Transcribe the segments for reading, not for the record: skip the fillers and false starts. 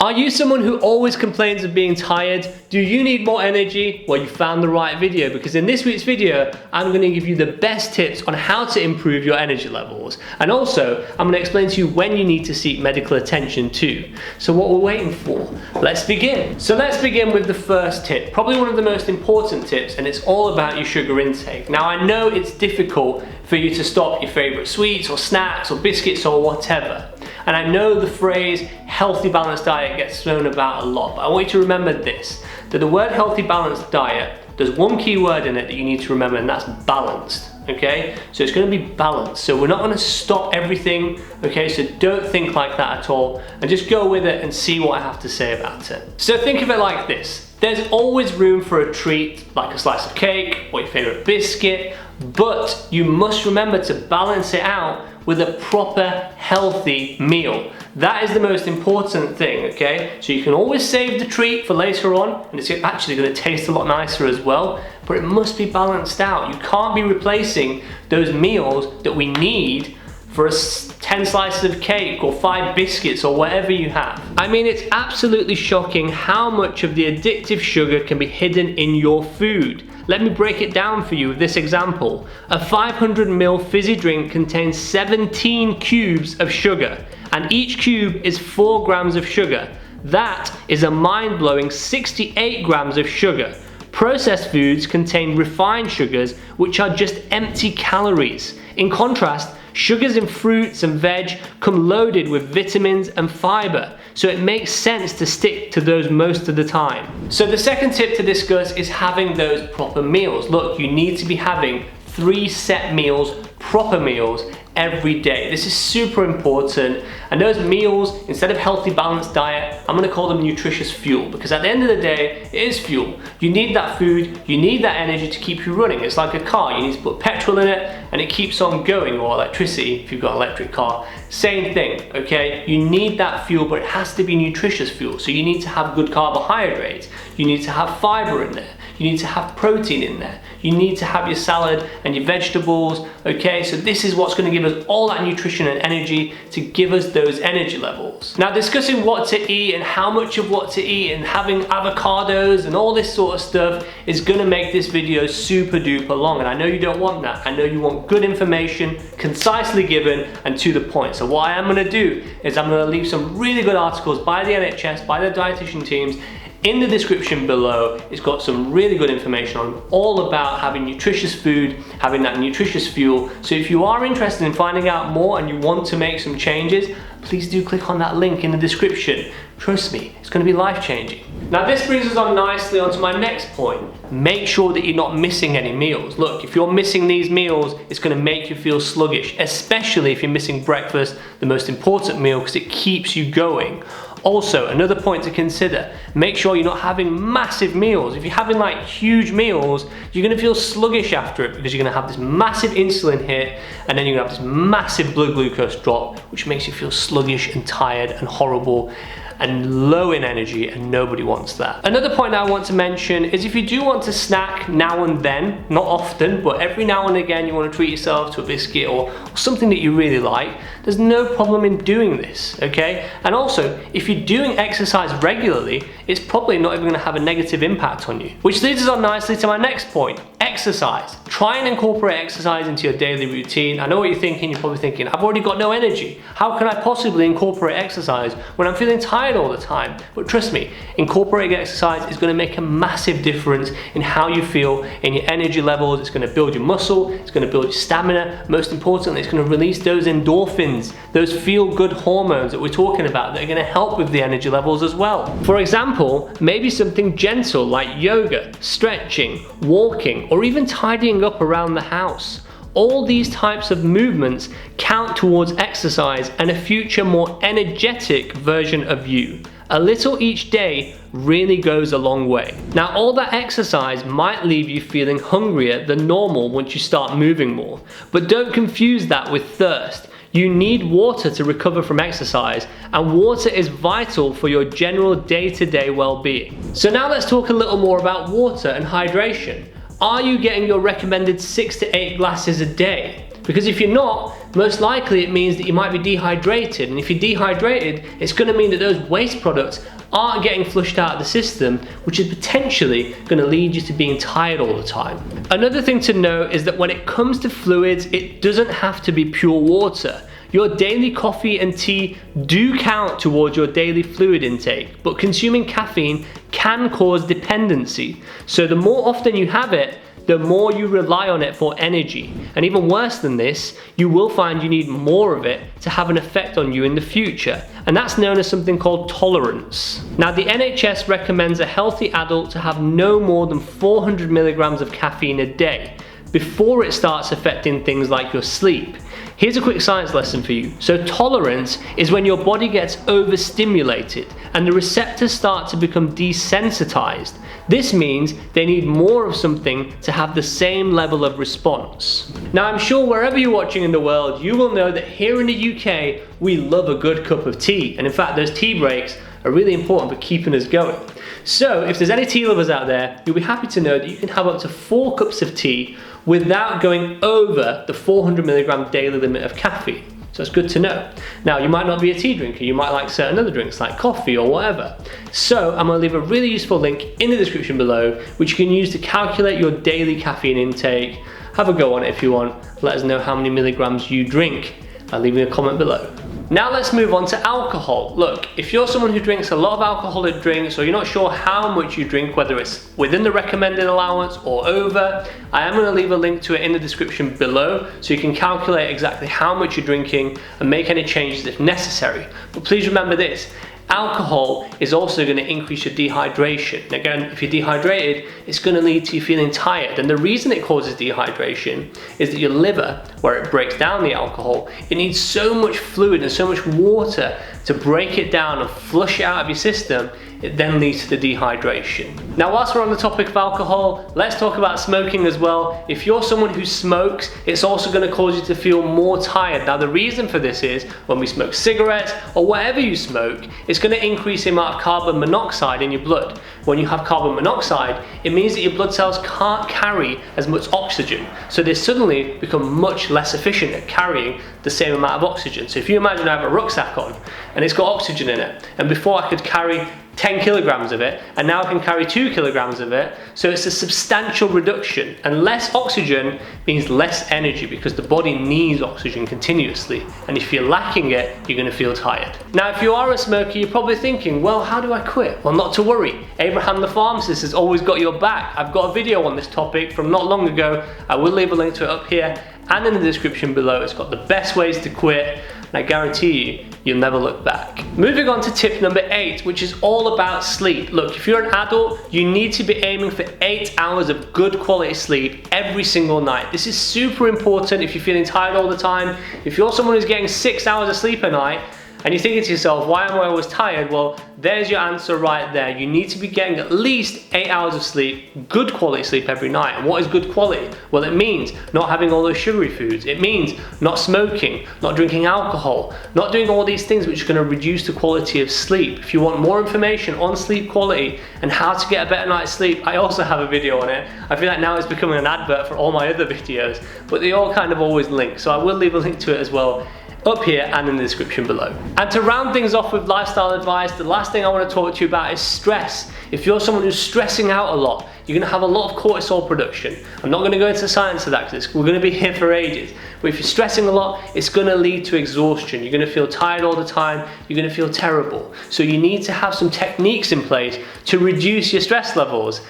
Are you someone who always complains of being tired? Do you need more energy? Well, you found the right video, because in this week's video, I'm going to give you the best tips on how to improve your energy levels. And also, I'm going to explain to you when you need to seek medical attention too. So what we're waiting for? Let's begin. So let's begin with the first tip, probably one of the most important tips, and it's all about your sugar intake. Now, I know it's difficult for you to stop your favorite sweets or snacks or biscuits or whatever. And I know the phrase healthy balanced diet gets thrown about a lot, but I want you to remember this, that the word healthy balanced diet, there's one key word in it that you need to remember, and that's balanced, okay? So it's gonna be balanced. So we're not gonna stop everything, okay? So don't think like that at all, and just go with it and see what I have to say about it. So think of it like this. There's always room for a treat, like a slice of cake or your favorite biscuit, but you must remember to balance it out with a proper healthy meal. That is the most important thing, okay? So you can always save the treat for later on, and it's actually gonna taste a lot nicer as well, but it must be balanced out. You can't be replacing those meals that we need for 10 slices of cake or 5 biscuits or whatever you have. I mean, it's absolutely shocking how much of the addictive sugar can be hidden in your food. Let me break it down for you with this example. A 500ml fizzy drink contains 17 cubes of sugar, and each cube is 4 grams of sugar. That is a mind-blowing 68 grams of sugar. Processed foods contain refined sugars, which are just empty calories. In contrast, sugars in fruits and veg come loaded with vitamins and fiber, so it makes sense to stick to those most of the time. So the second tip to discuss is having those proper meals. Look, you need to be having 3 set meals, proper meals, every day. This is super important, and those meals, instead of healthy balanced diet, I'm going to call them nutritious fuel, because at the end of the day, it is fuel. You need that food, you need that energy to keep you running. It's like a car, you need to put petrol in it and it keeps on going, or electricity if you've got an electric car. Same thing, okay? You need that fuel, but it has to be nutritious fuel. So you need to have good carbohydrates, you need to have fiber in there, you need to have protein in there, you need to have your salad and your vegetables, okay? So this is what's going to give us all that nutrition and energy to give us those energy levels. Now, discussing what to eat and how much of what to eat and having avocados and all this sort of stuff is going to make this video super duper long, and I know you don't want that. I know you want good information, concisely given and to the point. So what I am going to do is I'm going to leave some really good articles by the NHS, by the dietitian teams, in the description below. It's got some really good information on all about having nutritious food, having that nutritious fuel. So if you are interested in finding out more and you want to make some changes, please do click on that link in the description. Trust me, it's going to be life-changing. Now, this brings us on nicely onto my next point. Make sure that you're not missing any meals. Look, if you're missing these meals, it's going to make you feel sluggish, especially if you're missing breakfast, the most important meal, because it keeps you going. Also, another point to consider, make sure you're not having massive meals. If you're having like huge meals, you're gonna feel sluggish after it, because you're gonna have this massive insulin hit, and then you're gonna have this massive blood glucose drop, which makes you feel sluggish and tired and horrible and low in energy, and nobody wants that. Another point I want to mention is, if you do want to snack now and then, not often, but every now and again you want to treat yourself to a biscuit or something that you really like, there's no problem in doing this, okay? And also, if you're doing exercise regularly, it's probably not even going to have a negative impact on you. Which leads us on nicely to my next point, exercise. Try and incorporate exercise into your daily routine. I know what you're thinking. You're probably thinking, I've already got no energy. How can I possibly incorporate exercise when I'm feeling tired all the time? But trust me, incorporating exercise is going to make a massive difference in how you feel, in your energy levels. It's going to build your muscle, it's going to build your stamina. Most importantly, it's going to release those endorphins, those feel-good hormones that we're talking about, that are going to help with the energy levels as well. For example, maybe something gentle like yoga, stretching, walking, or even tidying up around the house. All these types of movements count towards exercise and a future more energetic version of you. A little each day really goes a long way. Now, all that exercise might leave you feeling hungrier than normal once you start moving more, but don't confuse that with thirst. You need water to recover from exercise, and water is vital for your general day-to-day well-being. So now let's talk a little more about water and hydration. Are you getting your recommended 6 to 8 glasses a day? Because if you're not, most likely it means that you might be dehydrated, and if you're dehydrated, it's going to mean that those waste products aren't getting flushed out of the system, which is potentially going to lead you to being tired all the time. Another thing to note is that when it comes to fluids, it doesn't have to be pure water. Your daily coffee and tea do count towards your daily fluid intake, but consuming caffeine can cause dependency. So the more often you have it, the more you rely on it for energy. And even worse than this, you will find you need more of it to have an effect on you in the future. And that's known as something called tolerance. Now, the NHS recommends a healthy adult to have no more than 400 milligrams of caffeine a day before it starts affecting things like your sleep. Here's a quick science lesson for you. So tolerance is when your body gets overstimulated and the receptors start to become desensitized. This means they need more of something to have the same level of response. Now, I'm sure wherever you're watching in the world, you will know that here in the UK, we love a good cup of tea. And in fact, those tea breaks are really important for keeping us going. So if there's any tea lovers out there, you'll be happy to know that you can have up to 4 cups of tea without going over the 400 milligram daily limit of caffeine. So it's good to know. Now, you might not be a tea drinker, you might like certain other drinks like coffee or whatever. So I'm going to leave a really useful link in the description below, which you can use to calculate your daily caffeine intake. Have a go on it if you want. Let us know how many milligrams you drink by leaving a comment below. Now let's move on to alcohol. Look, if you're someone who drinks a lot of alcoholic drinks, or you're not sure how much you drink, whether it's within the recommended allowance or over, I am going to leave a link to it in the description below so you can calculate exactly how much you're drinking and make any changes if necessary. But please remember this. Alcohol is also going to increase your dehydration. Again, if you're dehydrated, it's going to lead to you feeling tired. And the reason it causes dehydration is that your liver, where it breaks down the alcohol, it needs so much fluid and so much water to break it down and flush it out of your system. It then leads to the dehydration. Now, whilst we're on the topic of alcohol, let's talk about smoking as well. If you're someone who smokes, it's also going to cause you to feel more tired. Now, the reason for this is when we smoke cigarettes or whatever you smoke, it's going to increase the amount of carbon monoxide in your blood. When you have carbon monoxide, it means that your blood cells can't carry as much oxygen. So they suddenly become much less efficient at carrying the same amount of oxygen. So if you imagine I have a rucksack on and it's got oxygen in it, and before I could carry 10 kilograms of it, and now I can carry 2 kilograms of it. So it's a substantial reduction, and less oxygen means less energy because the body needs oxygen continuously, and if you're lacking it, you're going to feel tired. Now, if you are a smoker, you're probably thinking, well, how do I quit? Well, not to worry. Abraham the Pharmacist has always got your back. I've got a video on this topic from not long ago. I will leave a link to it up here and in the description below. It's got the best ways to quit, and I guarantee you, you'll never look back. Moving on to tip number 8, which is all about sleep. Look, if you're an adult, you need to be aiming for 8 hours of good quality sleep every single night. This is super important if you're feeling tired all the time. If you're someone who's getting 6 hours of sleep a night, and you're thinking to yourself, why am I always tired? Well, there's your answer right there. You need to be getting at least 8 hours of sleep, good quality sleep every night. And what is good quality? Well, it means not having all those sugary foods. It means not smoking, not drinking alcohol, not doing all these things which are going to reduce the quality of sleep. If you want more information on sleep quality and how to get a better night's sleep, I also have a video on it. I feel like now it's becoming an advert for all my other videos, but they all kind of always link. So I will leave a link to it as well up here and in the description below. And to round things off with lifestyle advice, the last thing I want to talk to you about is stress. If you're someone who's stressing out a lot, you're going to have a lot of cortisol production. I'm not going to go into the science of that because we're going to be here for ages. But if you're stressing a lot, it's going to lead to exhaustion. You're going to feel tired all the time. You're going to feel terrible. So you need to have some techniques in place to reduce your stress levels.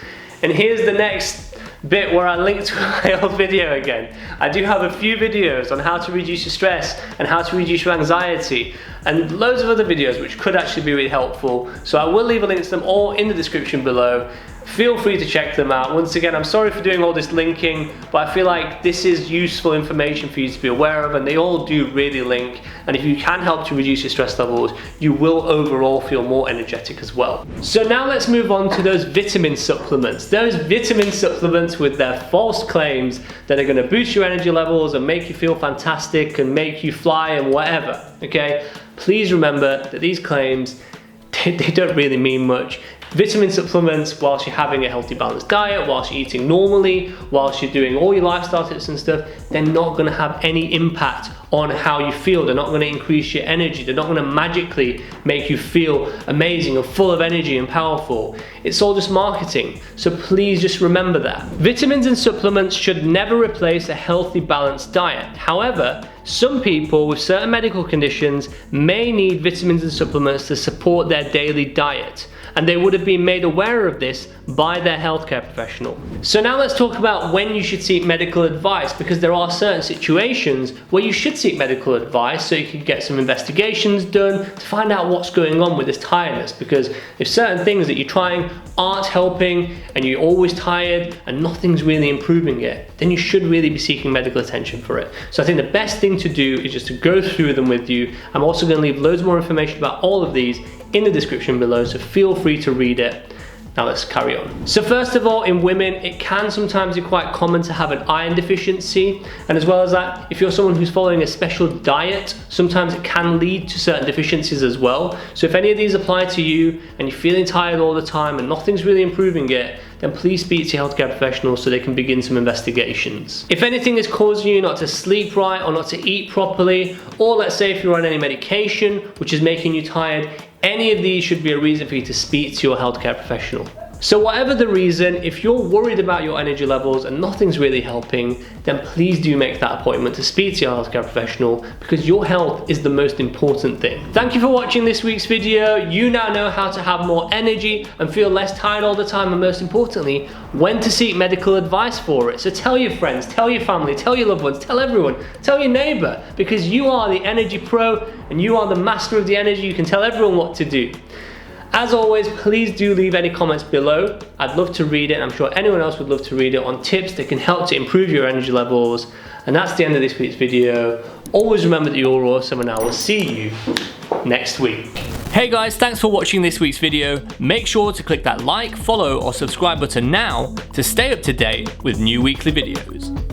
And here's the next bit where I link to my old video again. I do have a few videos on how to reduce your stress and how to reduce your anxiety, and loads of other videos which could actually be really helpful. So I will leave a link to them all in the description below. Feel free to check them out. Once again, I'm sorry for doing all this linking, but I feel like this is useful information for you to be aware of, and they all do really link. And if you can help to reduce your stress levels, you will overall feel more energetic as well. So now let's move on to those vitamin supplements. Those vitamin supplements with their false claims that are going to boost your energy levels and make you feel fantastic and make you fly and whatever, okay? Please remember that these claims, they don't really mean much. vitamin supplements whilst you're having a healthy balanced diet, whilst you're eating normally, whilst you're doing all your lifestyle tips and stuff, they're not going to have any impact on how you feel. They're not going to increase your energy. They're not going to magically make you feel amazing or full of energy and powerful. It's all just marketing. So please just remember that. Vitamins and supplements should never replace a healthy, balanced diet. However, some people with certain medical conditions may need vitamins and supplements to support their daily diet, and they would have been made aware of this by their healthcare professional. So now let's talk about when you should seek medical advice, because there are certain situations where you should seek medical advice so you can get some investigations done to find out what's going on with this tiredness. Because if certain things that you're trying aren't helping and you're always tired and nothing's really improving it, then you should really be seeking medical attention for it. So I think the best thing to do is just to go through them with you. I'm also going to leave loads more information about all of these in the description below, so feel free to read it. Now let's carry on. So first of all, in women, it can sometimes be quite common to have an iron deficiency, and as well as that, if you're someone who's following a special diet, sometimes it can lead to certain deficiencies as well. So if any of these apply to you and you're feeling tired all the time and nothing's really improving it, then please speak to your healthcare professional so they can begin some investigations. If anything is causing you not to sleep right or not to eat properly, or let's say if you're on any medication which is making you tired, any of these should be a reason for you to speak to your healthcare professional. So whatever the reason, if you're worried about your energy levels and nothing's really helping, then please do make that appointment to speak to your healthcare professional, because your health is the most important thing. Thank you for watching this week's video. You now know how to have more energy and feel less tired all the time, and most importantly, when to seek medical advice for it. So tell your friends, tell your family, tell your loved ones, tell everyone, tell your neighbor, because you are the energy pro and you are the master of the energy. You can tell everyone what to do. As always, please do leave any comments below. I'd love to read it, and I'm sure anyone else would love to read it, on tips that can help to improve your energy levels. And that's the end of this week's video. Always remember that you're awesome, and I will see you next week. Hey guys, thanks for watching this week's video. Make sure to click that like, follow, or subscribe button now to stay up to date with new weekly videos.